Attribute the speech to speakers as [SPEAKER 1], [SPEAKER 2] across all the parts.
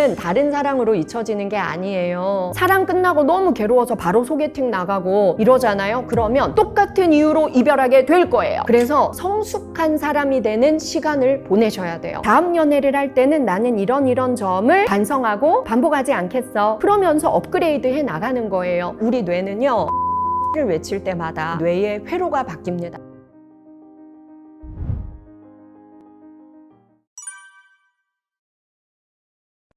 [SPEAKER 1] 사랑은 다른 사랑으로 잊혀지는 게 아니에요. 사랑 끝나고 너무 괴로워서 바로 소개팅 나가고 이러잖아요. 그러면 똑같은 이유로 이별하게 될 거예요. 그래서 성숙한 사람이 되는 시간을 보내셔야 돼요. 다음 연애를 할 때는 나는 이런 점을 반성하고 반복하지 않겠어. 그러면서 업그레이드 해 나가는 거예요. 우리 뇌는요, 를 외칠 때마다 뇌의 회로가 바뀝니다.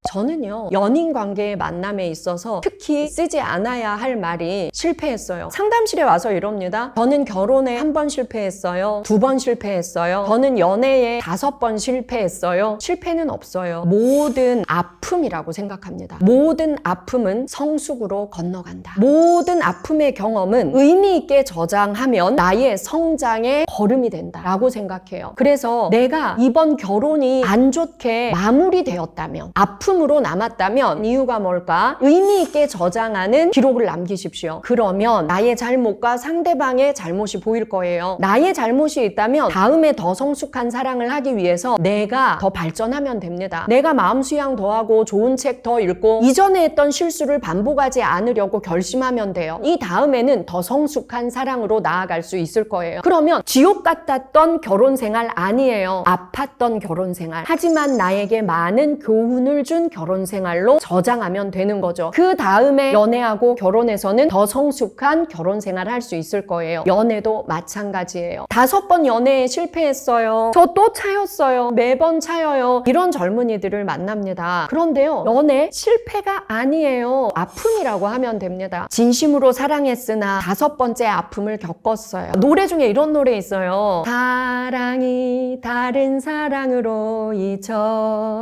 [SPEAKER 1] 저는요, 연인 관계의 만남에 있어서 특히 쓰지 않아야 할 말이 실패했어요. 상담실에 와서 이럽니다. 저는 결혼에 1번 실패했어요. 2번 실패했어요. 저는 연애에 5번 실패했어요. 실패는 없어요. 모든 아픔이라고 생각합니다. 모든 아픔은 성숙으로 건너간다. 모든 아픔의 경험은 의미 있게 저장하면 나의 성장의 걸음이 된다 라고 생각해요. 그래서 내가 이번 결혼이 안 좋게 마무리되었다면, 아픔으로 남았다면 이유가 뭘까? 의미 있게 저장하는 기록을 남기십시오. 그러면 나의 잘못과 상대방의 잘못이 보일 거예요. 나의 잘못이 있다면 다음에 더 성숙한 사랑을 하기 위해서 내가 더 발전하면 됩니다. 내가 마음 수양 더 하고 좋은 책 더 읽고 이전에 했던 실수를 반복하지 않으려고 결심하면 돼요. 이 다음에는 더 성숙한 사랑으로 나아갈 수 있을 거예요. 그러면 지옥 같았던 결혼 생활 아니에요. 아팠던 결혼 생활. 하지만 나에게 많은 교훈을 준 결혼 생활로 저장하면 되는 거죠. 그 다음에 연애하고 결혼해서는 더 성숙한 결혼 생활을 할 수 있을 거예요. 연애도 마찬가지예요. 5번 연애에 실패했어요. 저 또 차였어요. 매번 차여요. 이런 젊은이들을 만납니다. 그런데요, 연애 실패가 아니에요. 아픔이라고 하면 됩니다. 진심으로 사랑했으나 5번째 아픔을 겪었어요. 노래 중에 이런 노래 있어요. 사랑이 다른 사랑으로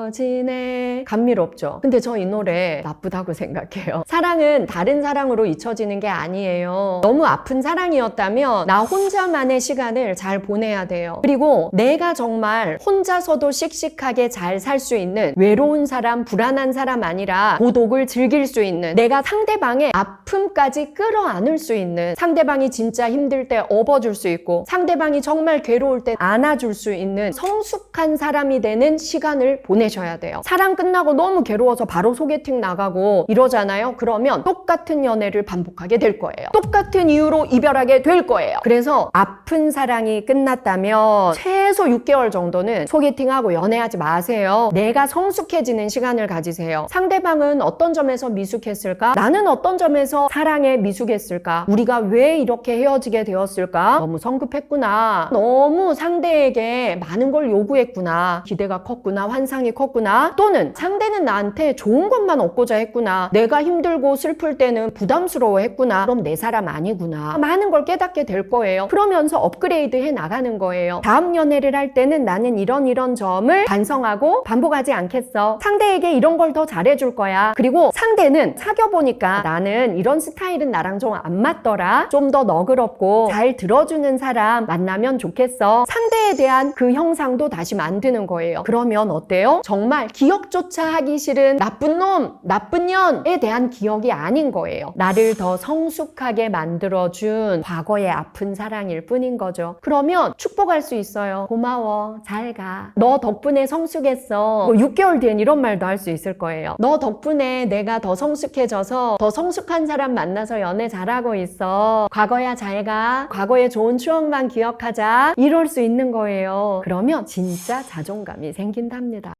[SPEAKER 1] 잊혀지네. 감미롭죠? 근데 저 이 노래 나쁘다고 생각해요. 사랑은 다른 사랑으로 잊혀지는 게 아니에요. 너무 아픈 사랑이었다면 나 혼자만의 시간을 잘 보내야 돼요. 그리고 내가 정말 혼자서도 씩씩하게 잘 살 수 있는 외로운 사람, 불안한 사람 아니라 고독을 즐길 수 있는, 내가 상대방의 아픔까지 끌어안을 수 있는, 상대방이 진짜 힘들 때 업어줄 수 있고 상대방이 정말 괴로울 때 안아줄 수 있는 성숙한 사람이 되는 시간을 보내셔야 돼요. 사랑 끝나고 너무 괴로워서 바로 소개팅 나가고 이러잖아요. 그러면 똑같은 연애를 반복하게 될 거예요. 똑같은 이유로 이별하게 될 거예요. 그래서 아픈 사랑이 끝났다면 최소 6개월 정도는 소개팅하고 연애하지 마세요. 내가 성숙해지는 시간을 가지세요. 상대방은 어떤 점에서 미숙했을까? 나는 어떤 점에서 사랑에 미숙했을까? 우리가 왜 이렇게 헤어지게 되었을까? 너무 성급했구나. 너무 상대에게 많은 걸 요구했구나. 기대가 컸구나. 환상이 컸구나. 또는 상대는 나한테 좋은 것만 얻고자 했구나. 내가 힘들고 슬플 때는 부담스러워 했구나. 그럼 내 사람 아니구나. 많은 걸 깨닫게 될 거예요. 그러면서 업그레이드 해 나가는 거예요. 다음 연애를 할 때는 나는 이런 점을 반성하고 반복하지 않겠어. 상대에게 이런 걸 더 잘해줄 거야. 그리고 상대는 사귀어보니까 나는 이런 스타일은 나랑 좀 안 맞더라. 좀 더 너그럽고 잘 들어주는 사람 만나면 좋겠어. 상대에 대한 그 형상도 다시 만드는 거예요. 그러면 어때요? 정말 기억조차 하기 싫은 나쁜 놈, 나쁜 년에 대한 기억이 아닌 거예요. 나를 더 성숙하게 만들어준 과거의 아픈 사랑일 뿐인 거죠. 그러면 축복할 수 있어요. 고마워. 잘 가. 너 덕분에 성숙했어. 6개월 뒤엔 이런 말도 할 수 있을 거예요. 너 덕분에 내가 더 성숙해져서 더 성숙한 사람 만나서 연애 잘하고 있어. 과거야 잘 가. 과거의 좋은 추억만 기억하자. 이럴 수 있는 거예요. 그러면 진짜 자존감이 생긴답니다.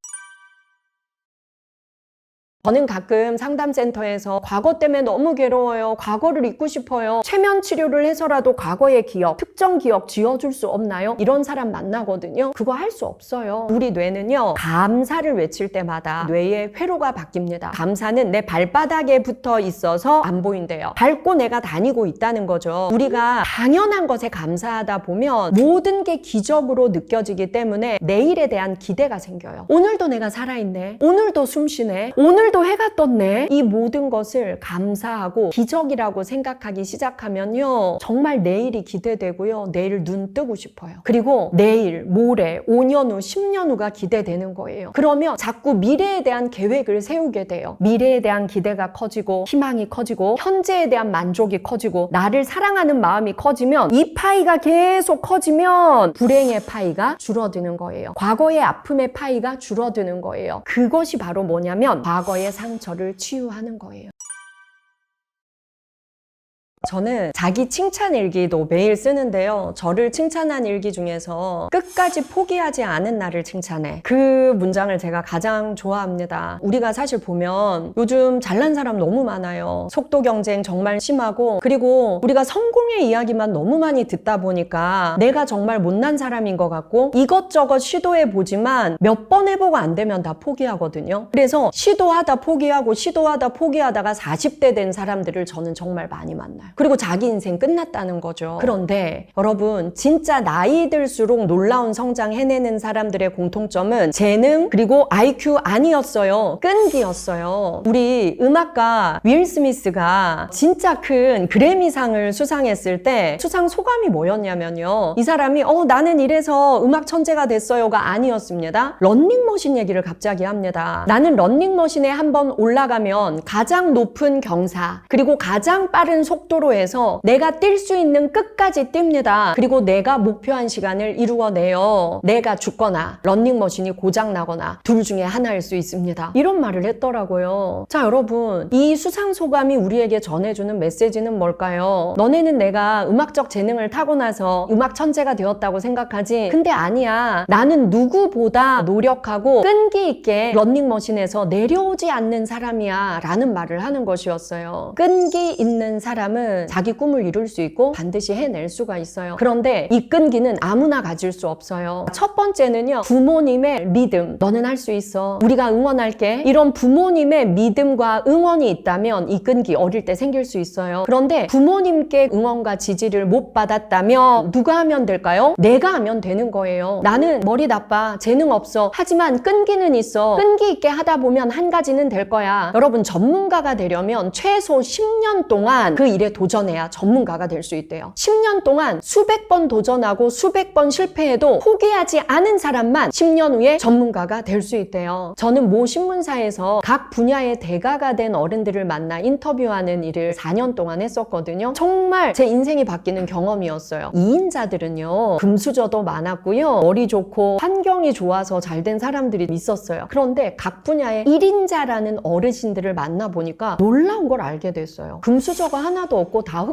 [SPEAKER 1] 저는 가끔 상담센터에서 과거 때문에 너무 괴로워요. 과거를 잊고 싶어요. 최면 치료를 해서라도 과거의 기억, 특정 기억 지워줄 수 없나요? 이런 사람 만나거든요. 그거 할 수 없어요. 우리 뇌는요, 감사를 외칠 때마다 뇌의 회로가 바뀝니다. 감사는 내 발바닥에 붙어 있어서 안 보인대요. 밟고 내가 다니고 있다는 거죠. 우리가 당연한 것에 감사하다 보면 모든 게 기적으로 느껴지기 때문에 내일에 대한 기대가 생겨요. 오늘도 내가 살아있네. 오늘도 숨 쉬네. 오늘도 오늘도 해가 떴네. 이 모든 것을 감사하고 기적이라고 생각하기 시작하면요, 정말 내일이 기대되고요, 내일 눈 뜨고 싶어요. 그리고 내일, 모레, 5년 후, 10년 후가 기대되는 거예요. 그러면 자꾸 미래에 대한 계획을 세우게 돼요. 미래에 대한 기대가 커지고 희망이 커지고 현재에 대한 만족이 커지고 나를 사랑하는 마음이 커지면, 이 파이가 계속 커지면 불행의 파이가 줄어드는 거예요. 과거의 아픔의 파이가 줄어드는 거예요. 그것이 바로 뭐냐면 과거의 상처를 치유하는 거예요. 저는 자기 칭찬 일기도 매일 쓰는데요. 저를 칭찬한 일기 중에서 끝까지 포기하지 않은 나를 칭찬해. 그 문장을 제가 가장 좋아합니다. 우리가 사실 보면 요즘 잘난 사람 너무 많아요. 속도 경쟁 정말 심하고, 그리고 우리가 성공의 이야기만 너무 많이 듣다 보니까 내가 정말 못난 사람인 것 같고 이것저것 시도해 보지만 몇 번 해보고 안 되면 다 포기하거든요. 그래서 시도하다 포기하고 시도하다 포기하다가 40대 된 사람들을 저는 정말 많이 만나요. 그리고 자기 인생 끝났다는 거죠. 그런데 여러분, 진짜 나이 들수록 놀라운 성장 해내는 사람들의 공통점은 재능 그리고 IQ 아니었어요. 끈기였어요. 우리 음악가 윌 스미스가 진짜 큰 그래미상을 수상했을 때 수상 소감이 뭐였냐면요, 이 사람이 나는 이래서 음악 천재가 됐어요가 아니었습니다. 런닝머신 얘기를 갑자기 합니다. 나는 런닝머신에 한번 올라가면 가장 높은 경사 그리고 가장 빠른 속도로 해서 내가 뛸 수 있는 끝까지 뜁니다. 그리고 내가 목표한 시간을 이루어내요. 내가 죽거나 런닝머신이 고장나거나 둘 중에 하나일 수 있습니다. 이런 말을 했더라고요. 자, 여러분, 이 수상소감이 우리에게 전해주는 메시지는 뭘까요? 너네는 내가 음악적 재능을 타고나서 음악 천재가 되었다고 생각하지? 근데 아니야. 나는 누구보다 노력하고 끈기 있게 런닝머신에서 내려오지 않는 사람이야 라는 말을 하는 것이었어요. 끈기 있는 사람은 자기 꿈을 이룰 수 있고 반드시 해낼 수가 있어요. 그런데 이 끈기는 아무나 가질 수 없어요. 첫 번째는요, 부모님의 리듬. 너는 할 수 있어. 우리가 응원할게. 이런 부모님의 믿음과 응원이 있다면 이 끈기 어릴 때 생길 수 있어요. 그런데 부모님께 응원과 지지를 못 받았다면 누가 하면 될까요? 내가 하면 되는 거예요. 나는 머리 나빠, 재능 없어. 하지만 끈기는 있어. 끈기 있게 하다 보면 한 가지는 될 거야. 여러분, 전문가가 되려면 최소 10년 동안 그 일에 도전해야 전문가가 될 수 있대요. 10년 동안 수백 번 도전하고 수백 번 실패해도 포기하지 않은 사람만 10년 후에 전문가가 될 수 있대요. 저는 모 신문사에서 각 분야의 대가가 된 어른들을 만나 인터뷰하는 일을 4년 동안 했었거든요. 정말 제 인생이 바뀌는 경험이었어요. 2인자들은요, 금수저도 많았고요, 머리 좋고 환경이 좋아서 잘 된 사람들이 있었어요. 그런데 각 분야의 1인자라는 어르신들을 만나보니까 놀라운 걸 알게 됐어요. 금수저가 하나도 없고 다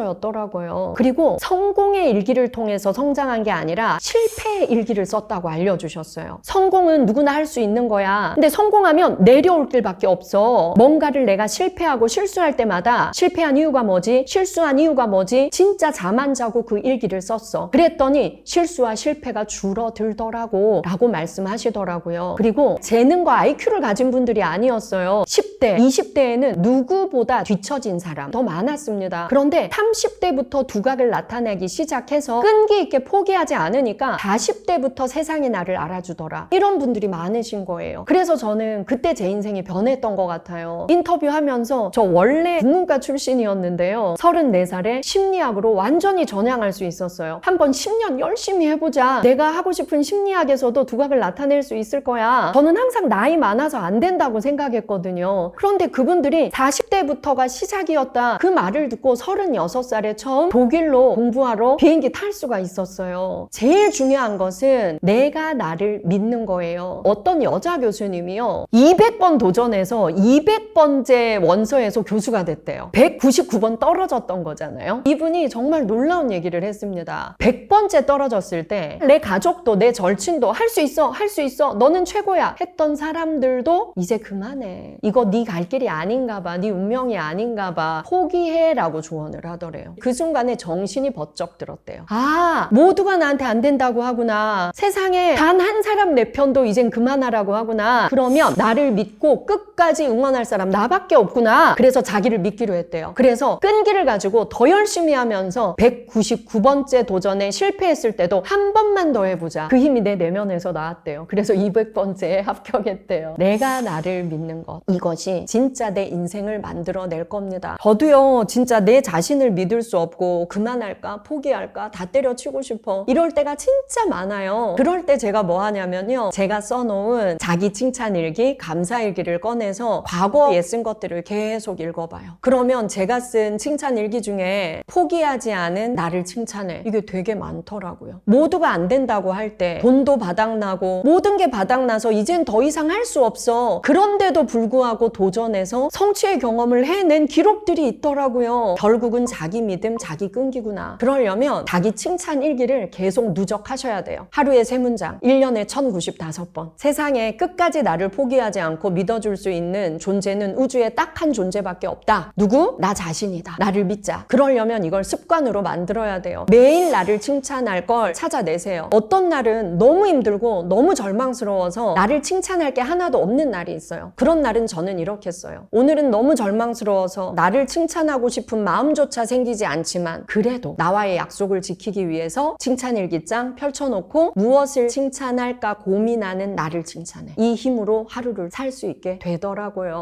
[SPEAKER 1] 흑수저였더라고요. 그리고 성공의 일기를 통해서 성장한 게 아니라 실패의 일기를 썼다고 알려주셨어요. 성공은 누구나 할 수 있는 거야. 근데 성공하면 내려올 길밖에 없어. 뭔가를 내가 실패하고 실수할 때마다 실패한 이유가 뭐지? 실수한 이유가 뭐지? 진짜 잠 안 자고 그 일기를 썼어. 그랬더니 실수와 실패가 줄어들더라고 라고 말씀하시더라고요. 그리고 재능과 IQ를 가진 분들이 아니었어요. 10대, 20대에는 누구보다 뒤처진 사람 더 많았습니다. 그런데 30대부터 두각을 나타내기 시작해서 끈기 있게 포기하지 않으니까 40대부터 세상이 나를 알아주더라. 이런 분들이 많으신 거예요. 그래서 저는 그때 제 인생이 변했던 것 같아요. 인터뷰하면서 저 원래 국문과 출신이었는데요, 34살에 심리학으로 완전히 전향할 수 있었어요. 한번 10년 열심히 해보자. 내가 하고 싶은 심리학에서도 두각을 나타낼 수 있을 거야. 저는 항상 나이 많아서 안 된다고 생각했거든요. 그런데 그분들이 40대부터가 시작이었다 그 말을 듣고 36살에 처음 독일로 공부하러 비행기 탈 수가 있었어요. 제일 중요한 것은 내가 나를 믿는 거예요. 어떤 여자 교수님이요, 200번 도전해서 200번째 원서에서 교수가 됐대요. 199번 떨어졌던 거잖아요. 이분이 정말 놀라운 얘기를 했습니다. 100번째 떨어졌을 때 내 가족도 내 절친도 할 수 있어, 할 수 있어, 너는 최고야 했던 사람들도 이제 그만해. 이거 네 갈 길이 아닌가 봐. 네 운명이 아닌가 봐. 포기해라고 조언을 하더래요. 그 순간에 정신이 번쩍 들었대요. 아, 모두가 나한테 안 된다고 하구나. 세상에 단 한 사람 내 편도 이젠 그만하라고 하구나. 그러면 나를 믿고 끝까지 응원할 사람 나밖에 없구나. 그래서 자기를 믿기로 했대요. 그래서 끈기를 가지고 더 열심히 하면서 199번째 도전에 실패했을 때도 한 번만 더 해보자. 그 힘이 내 내면에서 나왔대요. 그래서 200번째에 합격했대요. 내가 나를 믿는 것. 이것이 진짜 내 인생을 만들어낼 겁니다. 저도요, 진짜 내 자신을 믿을 수 없고 그만할까? 포기할까? 다 때려치고 싶어. 이럴 때가 진짜 많아요. 그럴 때 제가 뭐 하냐면요. 제가 써놓은 자기 칭찬일기, 감사일기를 꺼내서 과거에 쓴 것들을 계속 읽어봐요. 그러면 제가 쓴 칭찬일기 중에 포기하지 않은 나를 칭찬해. 이게 되게 많더라고요. 모두가 안 된다고 할 때 돈도 바닥나고 모든 게 바닥나서 이젠 더 이상 할 수 없어. 그런데도 불구하고 도전해서 성취의 경험을 해낸 기록들이 있더라고요. 결국은 자기 믿음, 자기 끈기구나. 그러려면 자기 칭찬 일기를 계속 누적하셔야 돼요. 하루에 3문장, 1년에 1095번. 세상에 끝까지 나를 포기하지 않고 믿어줄 수 있는 존재는 우주에 딱 한 존재밖에 없다. 누구? 나 자신이다. 나를 믿자. 그러려면 이걸 습관으로 만들어야 돼요. 매일 나를 칭찬할 걸 찾아내세요. 어떤 날은 너무 힘들고 너무 절망스러워서 나를 칭찬할 게 하나도 없는 날이 있어요. 그런 날은 저는 이렇게 써요. 오늘은 너무 절망스러워서 나를 칭찬하고 싶은 마음조차 생기지 않지만 그래도 나와의 약속을 지키기 위해서 칭찬일기장 펼쳐놓고 무엇을 칭찬할까 고민하는 나를 칭찬해. 이 힘으로 하루를 살 수 있게 되더라고요.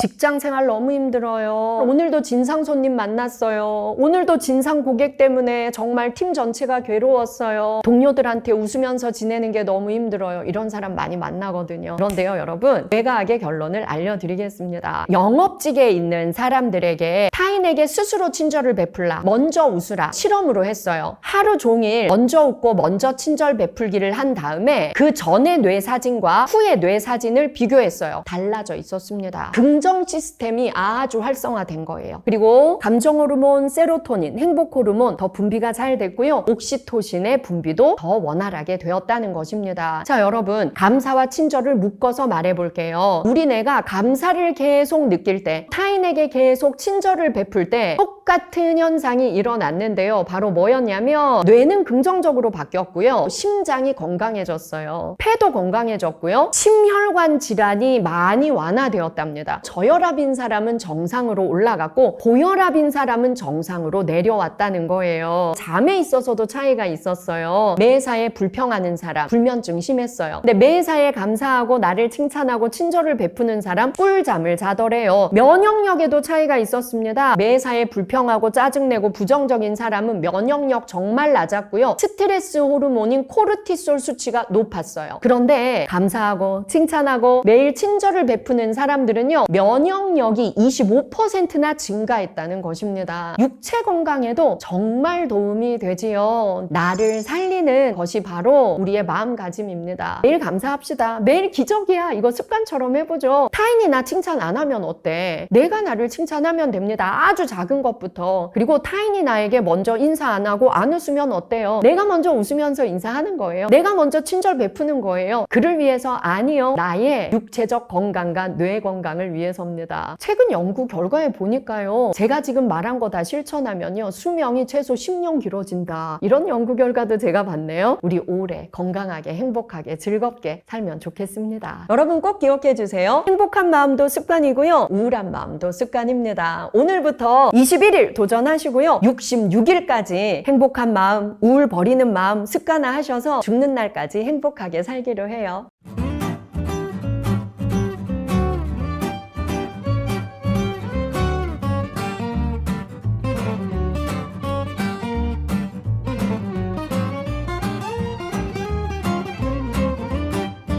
[SPEAKER 1] 직장 생활 너무 힘들어요. 오늘도 진상 손님 만났어요. 오늘도 진상 고객 때문에 정말 팀 전체가 괴로웠어요. 동료들한테 웃으면서 지내는 게 너무 힘들어요. 이런 사람 많이 만나거든요. 그런데요, 여러분, 뇌과학의 결론을 알려드리겠습니다. 영업직에 있는 사람들에게 타인에게 스스로 친절을 베풀라, 먼저 웃으라 실험으로 했어요. 하루 종일 먼저 웃고 먼저 친절 베풀기를 한 다음에 그 전의 뇌 사진과 후의 뇌 사진을 비교했어요. 달라져 있었습니다. 긍정 시스템이 아주 활성화된 거예요. 그리고 감정 호르몬, 세로토닌, 행복 호르몬 더 분비가 잘 됐고요. 옥시토신의 분비도 더 원활하게 되었다는 것입니다. 자, 여러분, 감사와 친절을 묶어서 말해볼게요. 우리 뇌가 감사를 계속 느낄 때, 타인에게 계속 친절을 베풀 때 똑같은 현상이 일어났는데요. 바로 뭐였냐면 뇌는 긍정적으로 바뀌었고요. 심장이 건강해졌어요. 폐도 건강해졌고요. 심혈관 질환이 많이 완화되었답니다. 저혈압인 사람은 정상으로 올라갔고 고혈압인 사람은 정상으로 내려왔다는 거예요. 잠에 있어서도 차이가 있었어요. 매사에 불평하는 사람, 불면증 심했어요. 근데 매사에 감사하고 나를 칭찬하고 친절을 베푸는 사람 꿀잠을 자더래요. 면역력에도 차이가 있었습니다. 매사에 불평하고 짜증내고 부정적인 사람은 면역력 정말 낮았고요. 스트레스 호르몬인 코르티솔 수치가 높았어요. 그런데 감사하고 칭찬하고 매일 친절을 베푸는 사람들은요, 면역력이 25%나 증가했다는 것입니다. 육체 건강에도 정말 도움이 되지요. 나를 살리는 것이 바로 우리의 마음가짐입니다. 매일 감사합시다. 매일 기적이야. 이거 습관처럼 해보죠. 타인이 나 칭찬 안 하면 어때? 내가 나를 칭찬하면 됩니다. 아주 작은 것부터. 그리고 타인이 나에게 먼저 인사 안 하고 안 웃으면 어때요? 내가 먼저 웃으면서 인사하는 거예요. 내가 먼저 친절 베푸는 거예요. 그를 위해서 아니요. 나의 육체적 건강과 뇌 건강을 위해서입니다. 최근 연구 결과에 보니까요. 제가 지금 말한 거 다 실천하면요. 수명이 최소 10년 길어진다. 이런 연구 결과도 제가 봤네요. 우리 오래 건강하게 행복하게 즐겁게 살면 좋겠습니다. 여러분 꼭 기억해 주세요. 행복한 마음도 습관이고요. 우울한 마음도 습관입니다. 오늘부터 21일 도전하시고요. 66일까지 행복한 마음, 우울 버리는 마음 습관화 하셔서 죽는 날까지 행복하게 살기로 해요.